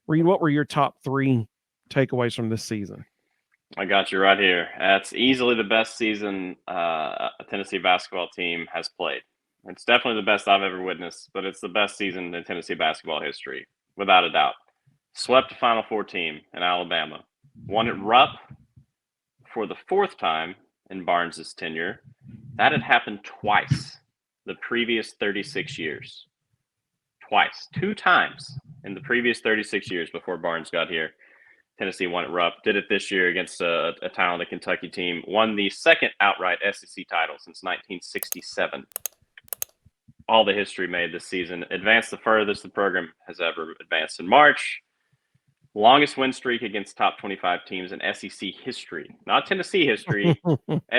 Reed, what were your top 3 takeaways from this season? I got you right here. That's easily the best season a Tennessee basketball team has played. It's definitely the best I've ever witnessed, but it's the best season in Tennessee basketball history, without a doubt. Swept the Final Four team in Alabama. Won at Rupp for the 4th time in Barnes' tenure. That had happened twice the previous 36 years. Twice. 2 times in the previous 36 years before Barnes got here. Tennessee won at Rupp. Did it this year against a talented Kentucky team. Won the 2nd outright SEC title since 1967. All the history made this season. Advanced the furthest the program has ever advanced in March. Longest win streak against top 25 teams in SEC history. Not Tennessee history,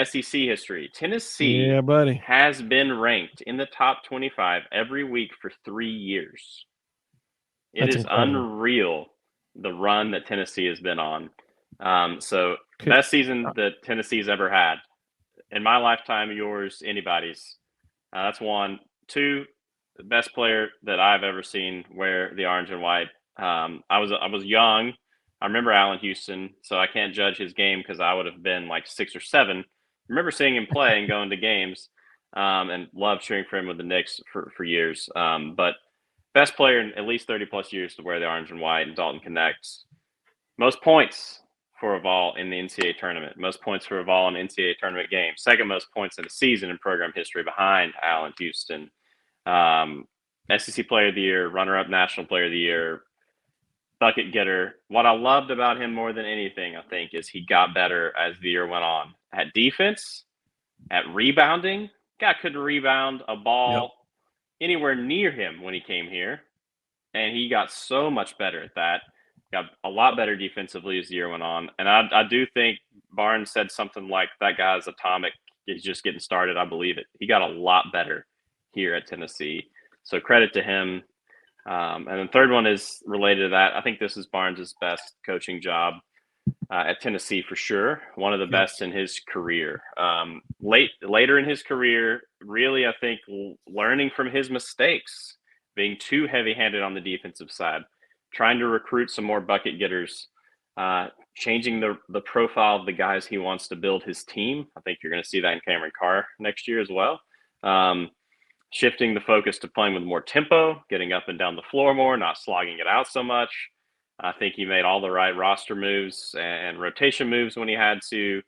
SEC history. Tennessee Yeah, buddy. has been ranked in the top 25 every week for 3 years. It That's is incredible. unreal, the run that Tennessee has been on. So Could- best season that Tennessee's ever had. In my lifetime, yours, anybody's. That's 1. 2, the best player that I've ever seen wear the orange and white. I was young. I remember Allen Houston, so I can't judge his game because I would have been like 6 or 7. I remember seeing him play and going to games, and loved cheering for him with the Knicks for years. But best player in at least 30-plus years to wear the orange and white, and Dalton connects. Most points for a Vol in the NCAA tournament. Most points for a Vol in an NCAA tournament game. 2nd most points in a season in program history behind Allen Houston. SEC Player of the Year, runner-up National Player of the Year, bucket getter. What I loved about him more than anything, I think, is he got better as the year went on. At defense, at rebounding, guy couldn't rebound a ball anywhere near him when he came here, and he got so much better at that. Got a lot better defensively as the year went on, and I do think Barnes said something like, that guy's atomic. He's just getting started. I believe it. He got a lot better here at Tennessee, so credit to him. And the 3rd one is related to that. I think this is Barnes' best coaching job at Tennessee for sure. One of the best in his career. Later in his career, really, I think learning from his mistakes, being too heavy-handed on the defensive side, trying to recruit some more bucket getters, changing the profile of the guys he wants to build his team. I think you're going to see that in Cameron Carr next year as well. Shifting the focus to playing with more tempo, getting up and down the floor more, not slogging it out so much. I think he made all the right roster moves and rotation moves when he had to,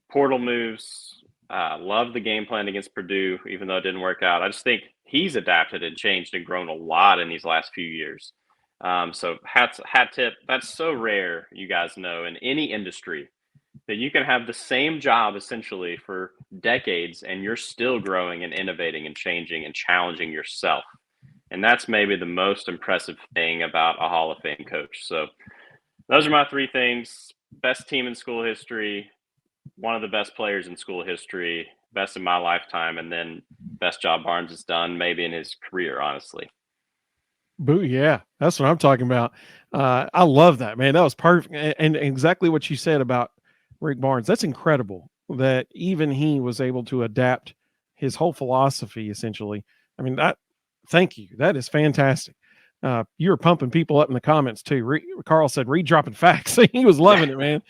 portal moves. Loved the game plan against Purdue, even though it didn't work out. I just think he's adapted and changed and grown a lot in these last few years. So hat tip. That's so rare, you guys know, in any industry, that you can have the same job essentially for decades and you're still growing and innovating and changing and challenging yourself. And that's maybe the most impressive thing about a Hall of Fame coach. So those are my 3 things. Best team in school history, one of the best players in school history, best in my lifetime, and then best job Barnes has done maybe in his career, honestly. Boo, yeah, that's what I'm talking about. I love that, man. That was perfect. And exactly what you said about Rick Barnes. That's incredible that even he was able to adapt his whole philosophy, essentially. I mean, thank you. That is fantastic. You were pumping people up in the comments too. Carl said, Reed dropping facts. He was loving it, man.